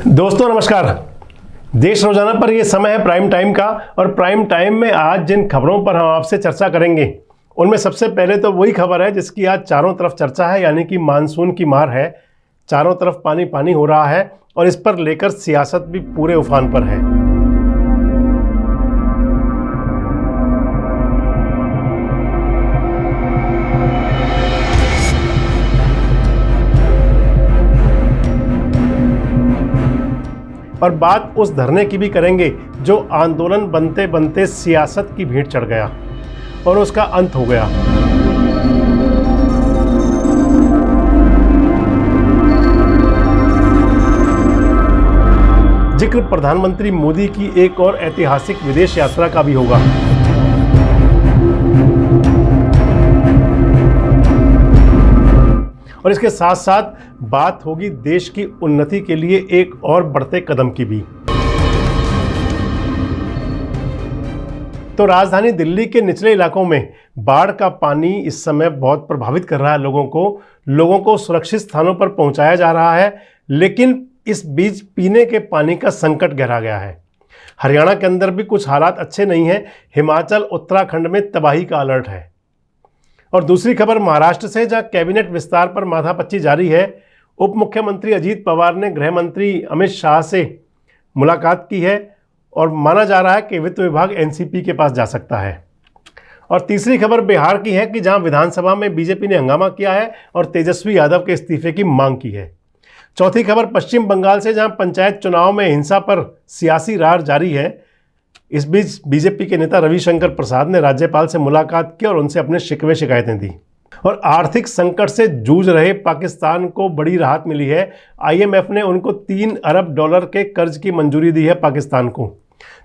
दोस्तों नमस्कार। देश रोजाना पर यह समय है प्राइम टाइम का, और प्राइम टाइम में आज जिन खबरों पर हम आपसे चर्चा करेंगे उनमें सबसे पहले तो वही खबर है जिसकी आज चारों तरफ चर्चा है, यानी कि मानसून की मार है। चारों तरफ पानी पानी हो रहा है और इस पर लेकर सियासत भी पूरे उफान पर है। और बात उस धरने की भी करेंगे जो आंदोलन बनते बनते सियासत की भीड़ चढ़ गया और उसका अंत हो गया। जिक्र प्रधानमंत्री मोदी की एक और ऐतिहासिक विदेश यात्रा का भी होगा। और इसके साथ साथ बात होगी देश की उन्नति के लिए एक और बढ़ते कदम की भी। तो राजधानी दिल्ली के निचले इलाकों में बाढ़ का पानी इस समय बहुत प्रभावित कर रहा है लोगों को सुरक्षित स्थानों पर पहुंचाया जा रहा है, लेकिन इस बीच पीने के पानी का संकट गहरा गया है। हरियाणा के अंदर भी कुछ हालात अच्छे नहीं हैं। हिमाचल उत्तराखंड में तबाही का अलर्ट है। और दूसरी खबर महाराष्ट्र से, जहां कैबिनेट विस्तार पर माथापच्ची जारी है। उप मुख्यमंत्री अजीत पवार ने गृह मंत्री अमित शाह से मुलाकात की है और माना जा रहा है कि वित्त विभाग एनसीपी के पास जा सकता है। और तीसरी खबर बिहार की है कि जहां विधानसभा में बीजेपी ने हंगामा किया है और तेजस्वी यादव के इस्तीफे की मांग की है। चौथी खबर पश्चिम बंगाल से, जहां पंचायत चुनाव में हिंसा पर सियासी रार जारी है। इस बीच बीजेपी के नेता रविशंकर प्रसाद ने राज्यपाल से मुलाकात की और उनसे अपने शिकवे शिकायतें दी। और आर्थिक संकट से जूझ रहे पाकिस्तान को बड़ी राहत मिली है। आईएमएफ ने उनको $3 अरब के कर्ज की मंजूरी दी है पाकिस्तान को।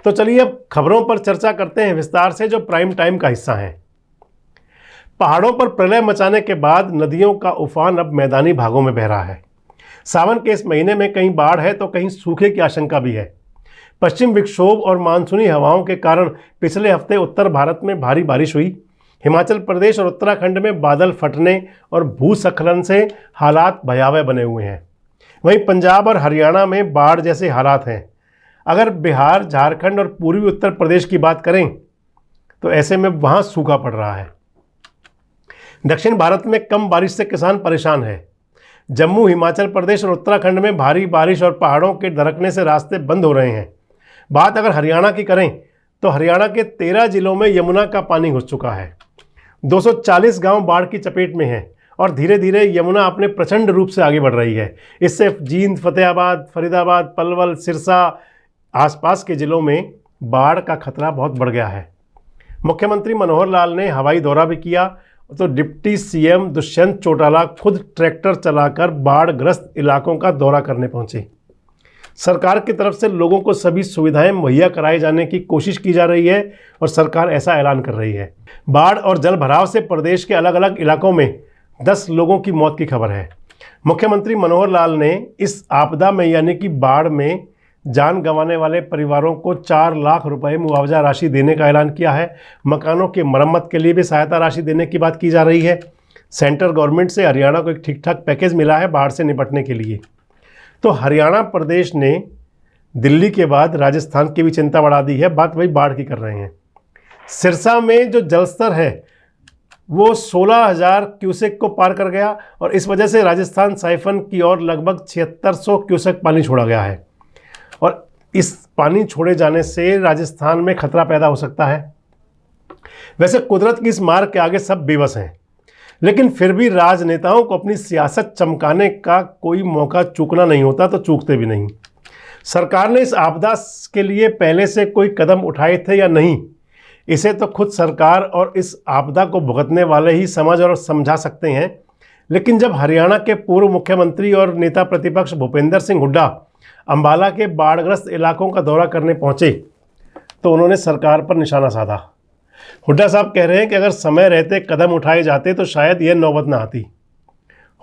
तो चलिए अब खबरों पर चर्चा करते हैं विस्तार से, जो प्राइम टाइम का हिस्सा है। पहाड़ों पर प्रलय मचाने के बाद नदियों का उफान अब मैदानी भागों में बह रहा है। सावन के इस महीने में कहीं बाढ़ है तो कहीं सूखे की आशंका भी है। पश्चिम विक्षोभ और मानसूनी हवाओं के कारण पिछले हफ्ते उत्तर भारत में भारी बारिश हुई। हिमाचल प्रदेश और उत्तराखंड में बादल फटने और भूस्खलन से हालात भयावह बने हुए हैं। वहीं पंजाब और हरियाणा में बाढ़ जैसे हालात हैं। अगर बिहार, झारखंड और पूर्वी उत्तर प्रदेश की बात करें तो ऐसे में वहाँ सूखा पड़ रहा है। दक्षिण भारत में कम बारिश से किसान परेशान है। जम्मू, हिमाचल प्रदेश और उत्तराखंड में भारी बारिश और पहाड़ों के दरकने से रास्ते बंद हो रहे हैं। बात अगर हरियाणा की करें तो हरियाणा के 13 जिलों में यमुना का पानी घुस चुका है। 240 गांव बाढ़ की चपेट में हैं और धीरे धीरे यमुना अपने प्रचंड रूप से आगे बढ़ रही है। इससे जींद, फतेहाबाद, फरीदाबाद, पलवल, सिरसा आसपास के जिलों में बाढ़ का खतरा बहुत बढ़ गया है। मुख्यमंत्री मनोहर लाल ने हवाई दौरा भी किया तो डिप्टी सीएम दुष्यंत चौटाला खुद ट्रैक्टर चलाकर बाढ़ग्रस्त इलाकों का दौरा करने पहुंचे। सरकार की तरफ से लोगों को सभी सुविधाएं मुहैया कराए जाने की कोशिश की जा रही है और सरकार ऐसा ऐलान कर रही है। बाढ़ और जल भराव से प्रदेश के अलग अलग इलाकों में 10 लोगों की मौत की खबर है। मुख्यमंत्री मनोहर लाल ने इस आपदा में यानी कि बाढ़ में जान गंवाने वाले परिवारों को 4 लाख रुपए मुआवजा राशि देने का ऐलान किया है। मकानों की मरम्मत के लिए भी सहायता राशि देने की बात की जा रही है। सेंट्रल गवर्नमेंट से हरियाणा को एक ठीक ठाक पैकेज मिला है बाढ़ से निपटने के लिए। तो हरियाणा प्रदेश ने दिल्ली के बाद राजस्थान की भी चिंता बढ़ा दी है। बात वही बाढ़ की कर रहे हैं। सिरसा में जो जलस्तर है वो 16,000 क्यूसेक को पार कर गया और इस वजह से राजस्थान साइफन की ओर लगभग 7600 क्यूसेक पानी छोड़ा गया है। और इस पानी छोड़े जाने से राजस्थान में खतरा पैदा हो सकता है। वैसे कुदरत की इस मार के आगे सब बेबस हैं, लेकिन फिर भी राजनेताओं को अपनी सियासत चमकाने का कोई मौका चूकना नहीं होता, तो चूकते भी नहीं। सरकार ने इस आपदा के लिए पहले से कोई कदम उठाए थे या नहीं, इसे तो खुद सरकार और इस आपदा को भुगतने वाले ही समझ और समझा सकते हैं। लेकिन जब हरियाणा के पूर्व मुख्यमंत्री और नेता प्रतिपक्ष भूपेंद्र सिंह हुड्डा अंबाला के बाढ़ग्रस्त इलाकों का दौरा करने पहुंचे तो उन्होंने सरकार पर निशाना साधा। हुड्डा साहब कह रहे हैं कि अगर समय रहते कदम उठाए जाते तो शायद यह नौबत ना आती।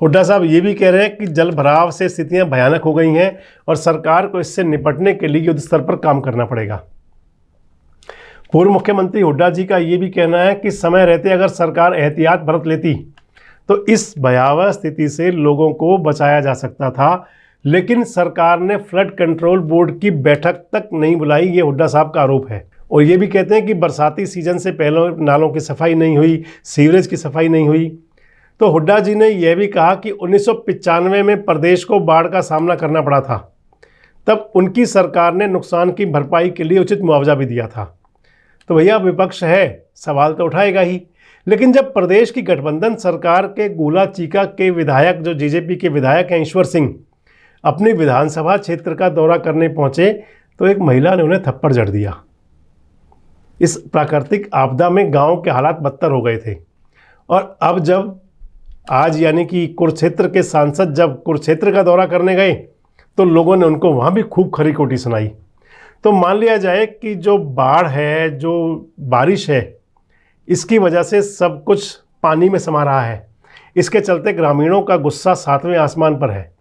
हुड्डा साहब ये भी कह रहे हैं कि जल भराव से स्थितियां भयानक हो गई हैं और सरकार को इससे निपटने के लिए युद्ध स्तर पर काम करना पड़ेगा। पूर्व मुख्यमंत्री हुड्डा जी का ये भी कहना है कि समय रहते अगर सरकार एहतियात बरत लेती तो इस भयावह स्थिति से लोगों को बचाया जा सकता था। लेकिन सरकार ने फ्लड कंट्रोल बोर्ड की बैठक तक नहीं बुलाई, ये हुड्डा साहब का आरोप है। और ये भी कहते हैं कि बरसाती सीजन से पहले नालों की सफाई नहीं हुई, सीवरेज की सफाई नहीं हुई। तो हुड्डा जी ने यह भी कहा कि 1995 में प्रदेश को बाढ़ का सामना करना पड़ा था, तब उनकी सरकार ने नुकसान की भरपाई के लिए उचित मुआवजा भी दिया था। तो भैया विपक्ष है, सवाल तो उठाएगा ही। लेकिन जब प्रदेश की गठबंधन सरकार के गोला चीका के विधायक, जो बीजेपी के विधायक हैं ईश्वर सिंह, अपनी विधानसभा क्षेत्र का दौरा करने पहुंचे तो एक महिला ने उन्हें थप्पड़ जड़ दिया। इस प्राकृतिक आपदा में गांव के हालात बदतर हो गए थे। और अब जब आज यानी कि कुरुक्षेत्र के सांसद जब कुरुक्षेत्र का दौरा करने गए तो लोगों ने उनको वहाँ भी खूब खरी खोटी सुनाई। तो मान लिया जाए कि जो बाढ़ है, जो बारिश है, इसकी वजह से सब कुछ पानी में समा रहा है। इसके चलते ग्रामीणों का गुस्सा 7वें आसमान पर है।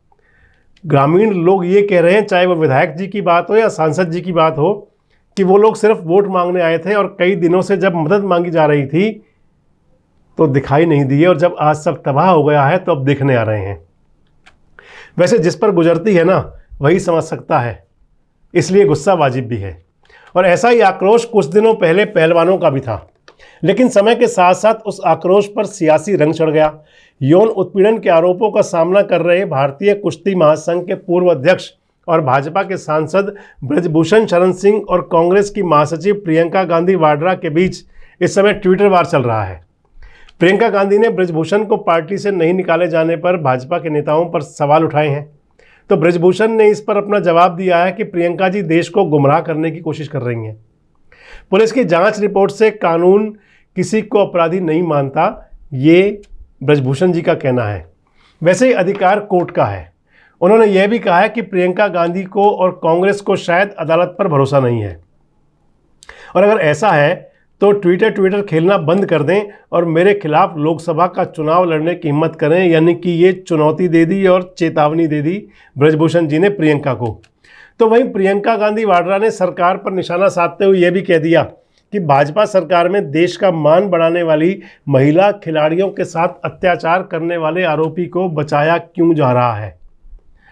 ग्रामीण लोग ये कह रहे हैं, चाहे वो विधायक जी की बात हो या सांसद जी की बात हो, कि वो लोग सिर्फ वोट मांगने आए थे और कई दिनों से जब मदद मांगी जा रही थी तो दिखाई नहीं दी, और जब आज सब तबाह हो गया है तो अब दिखने आ रहे हैं। वैसे जिस पर गुजरती है ना वही समझ सकता है, इसलिए गुस्सा वाजिब भी है। और ऐसा ही आक्रोश कुछ दिनों पहले पहलवानों का भी था, लेकिन समय के साथ साथ उस आक्रोश पर सियासी रंग चढ़ गया। यौन उत्पीड़न के आरोपों का सामना कर रहे भारतीय कुश्ती महासंघ के पूर्व अध्यक्ष और भाजपा के सांसद ब्रजभूषण शरण सिंह और कांग्रेस की महासचिव प्रियंका गांधी वाड्रा के बीच इस समय ट्विटर वार चल रहा है। प्रियंका गांधी ने ब्रजभूषण को पार्टी से नहीं निकाले जाने पर भाजपा के नेताओं पर सवाल उठाए हैं। तो ब्रजभूषण ने इस पर अपना जवाब दिया है कि प्रियंका जी देश को गुमराह करने की कोशिश कर रही हैं। पुलिस की जांच रिपोर्ट से कानून किसी को अपराधी नहीं मानता, ये ब्रजभूषण जी का कहना है। वैसे ही अधिकार कोर्ट का है। उन्होंने यह भी कहा है कि प्रियंका गांधी को और कांग्रेस को शायद अदालत पर भरोसा नहीं है, और अगर ऐसा है तो ट्विटर खेलना बंद कर दें और मेरे खिलाफ लोकसभा का चुनाव लड़ने की हिम्मत करें। यानी कि ये चुनौती दे दी और चेतावनी दे दी ब्रजभूषण जी ने प्रियंका को। तो वहीं प्रियंका गांधी वाड्रा ने सरकार पर निशाना साधते हुए यह भी कह दिया कि भाजपा सरकार में देश का मान बढ़ाने वाली महिला खिलाड़ियों के साथ अत्याचार करने वाले आरोपी को बचाया क्यों जा रहा है।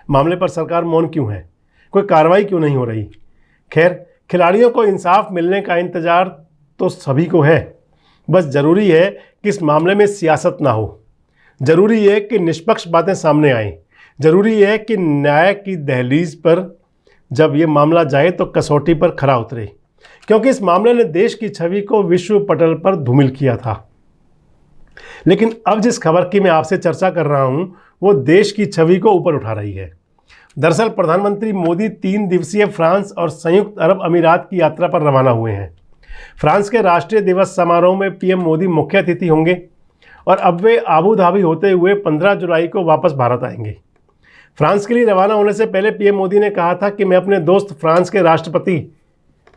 मामले पर सरकार मौन क्यों है, कोई कार्रवाई क्यों नहीं हो रही। खैर, खिलाड़ियों को इंसाफ मिलने का इंतजार तो सभी को है, बस ज़रूरी है कि इस मामले में सियासत ना हो। ज़रूरी है कि निष्पक्ष बातें सामने आएँ। ज़रूरी है कि न्याय की दहलीज पर जब ये मामला जाए तो कसौटी पर खरा उतरे, क्योंकि इस मामले ने देश की छवि को विश्व पटल पर धूमिल किया था। लेकिन अब जिस खबर की मैं आपसे चर्चा कर रहा हूँ वो देश की छवि को ऊपर उठा रही है। दरअसल प्रधानमंत्री मोदी 3 दिवसीय फ्रांस और संयुक्त अरब अमीरात की यात्रा पर रवाना हुए हैं। फ्रांस के राष्ट्रीय दिवस समारोह में पीएम मोदी मुख्य अतिथि होंगे और अब वे आबू धाबी होते हुए 15 जुलाई को वापस भारत आएंगे। फ्रांस के लिए रवाना होने से पहले पीएम मोदी ने कहा था कि मैं अपने दोस्त फ्रांस के राष्ट्रपति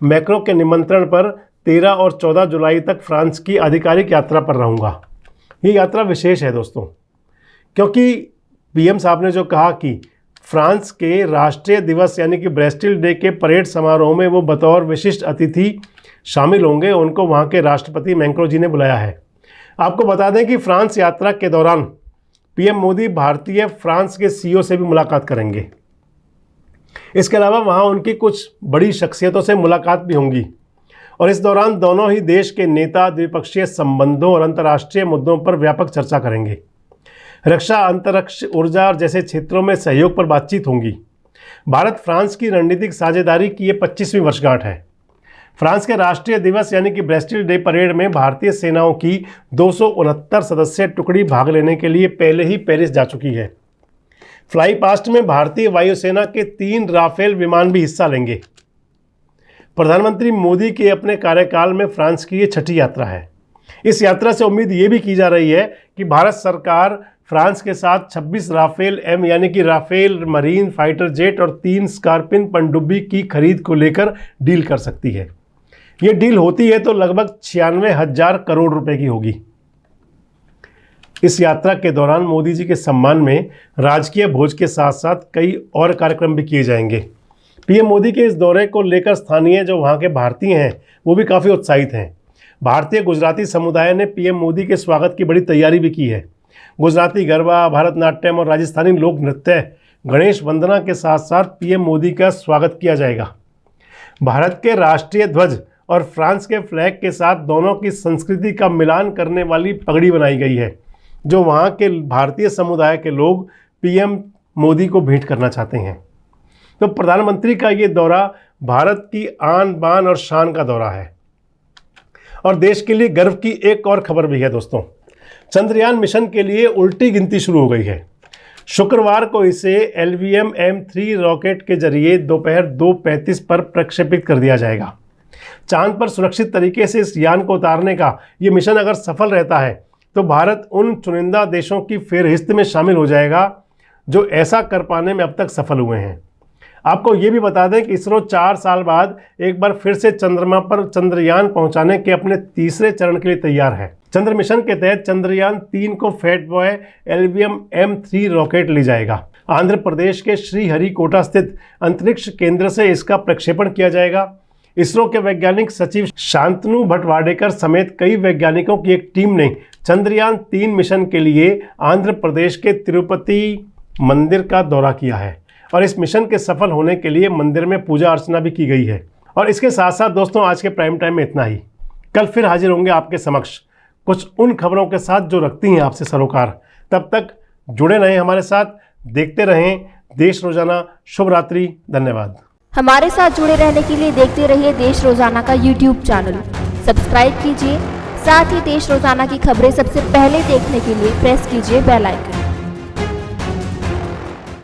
मैक्रो के निमंत्रण पर 13 और 14 जुलाई तक फ्रांस की आधिकारिक यात्रा पर रहूँगा। ये यात्रा विशेष है दोस्तों, क्योंकि पीएम साहब ने जो कहा कि फ्रांस के राष्ट्रीय दिवस यानी कि ब्रेस्टिल डे के परेड समारोह में वो बतौर विशिष्ट अतिथि शामिल होंगे, उनको वहाँ के राष्ट्रपति मैक्रो जी ने बुलाया है। आपको बता दें कि फ्रांस यात्रा के दौरान पीएम मोदी भारतीय फ्रांस के सीईओ से भी मुलाकात करेंगे। इसके अलावा वहाँ उनकी कुछ बड़ी शख्सियतों से मुलाकात भी होंगी और इस दौरान दोनों ही देश के नेता द्विपक्षीय संबंधों और अंतर्राष्ट्रीय मुद्दों पर व्यापक चर्चा करेंगे। रक्षा, अंतरिक्ष, ऊर्जा और जैसे क्षेत्रों में सहयोग पर बातचीत होंगी। भारत फ्रांस की रणनीतिक साझेदारी की ये 25वीं वर्षगांठ है। फ्रांस के राष्ट्रीय दिवस यानी कि ब्रेस्टिल डे परेड में भारतीय सेनाओं की 269 सदस्यीय टुकड़ी भाग लेने के लिए पहले ही पेरिस जा चुकी है। फ्लाई पास्ट में भारतीय वायुसेना के 3 राफेल विमान भी हिस्सा लेंगे। प्रधानमंत्री मोदी के अपने कार्यकाल में फ्रांस की ये 6ठी यात्रा है। इस यात्रा से उम्मीद ये भी की जा रही है कि भारत सरकार फ्रांस के साथ 26 राफेल एम यानी कि राफेल मरीन फाइटर जेट और 3 स्कॉर्पियन पनडुब्बी की खरीद को लेकर डील कर सकती है। ये डील होती है तो लगभग 96,000 करोड़ रुपए की होगी। इस यात्रा के दौरान मोदी जी के सम्मान में राजकीय भोज के साथ साथ कई और कार्यक्रम भी किए जाएंगे। पीएम मोदी के इस दौरे को लेकर स्थानीय जो वहाँ के भारतीय हैं वो भी काफ़ी उत्साहित हैं। भारतीय गुजराती समुदाय ने पीएम मोदी के स्वागत की बड़ी तैयारी भी की है। गुजराती गरबा, भारतनाट्यम और राजस्थानी लोक नृत्य गणेश वंदना के साथ साथ पीएम मोदी का स्वागत किया जाएगा। भारत के राष्ट्रीय ध्वज और फ्रांस के फ्लैग के साथ दोनों की संस्कृति का मिलान करने वाली पगड़ी बनाई गई है, जो वहाँ के भारतीय समुदाय के लोग पीएम मोदी को भेंट करना चाहते हैं। तो प्रधानमंत्री का ये दौरा भारत की आन बान और शान का दौरा है और देश के लिए गर्व की एक और खबर भी है दोस्तों। चंद्रयान मिशन के लिए उल्टी गिनती शुरू हो गई है। शुक्रवार को इसे LVM-M3 रॉकेट के जरिए दोपहर 2:35 पर प्रक्षेपित कर दिया जाएगा। चांद पर सुरक्षित तरीके से इस यान को उतारने का ये मिशन अगर सफल रहता है तो भारत उन चुनिंदा देशों की फेहरिस्त में शामिल हो जाएगा जो ऐसा कर पाने में अब तक सफल हुए हैं। आपको ये भी बता दें कि इसरो 4 साल बाद एक बार फिर से चंद्रमा पर चंद्रयान पहुंचाने के अपने तीसरे चरण के लिए तैयार है। चंद्र मिशन के तहत चंद्रयान 3 को फैटबॉय LVM-M3 रॉकेट ले जाएगा। आंध्र प्रदेश के श्रीहरिकोटा स्थित अंतरिक्ष केंद्र से इसका प्रक्षेपण किया जाएगा। इसरो के वैज्ञानिक सचिव शांतनु भटवाडेकर समेत कई वैज्ञानिकों की एक टीम ने चंद्रयान 3 मिशन के लिए आंध्र प्रदेश के तिरुपति मंदिर का दौरा किया है और इस मिशन के सफल होने के लिए मंदिर में पूजा अर्चना भी की गई है। और इसके साथ साथ दोस्तों आज के प्राइम टाइम में इतना ही। कल फिर हाजिर होंगे आपके समक्ष कुछ उन खबरों के साथ जो रखती हैं आपसे सरोकार। तब तक जुड़े रहें हमारे साथ, देखते रहें देश रोजाना। शुभ रात्रि, धन्यवाद। हमारे साथ जुड़े रहने के लिए देखते रहिए देश रोजाना का YouTube चैनल सब्सक्राइब कीजिए। साथ ही देश रोजाना की खबरें सबसे पहले देखने के लिए प्रेस कीजिए बेल आइकन।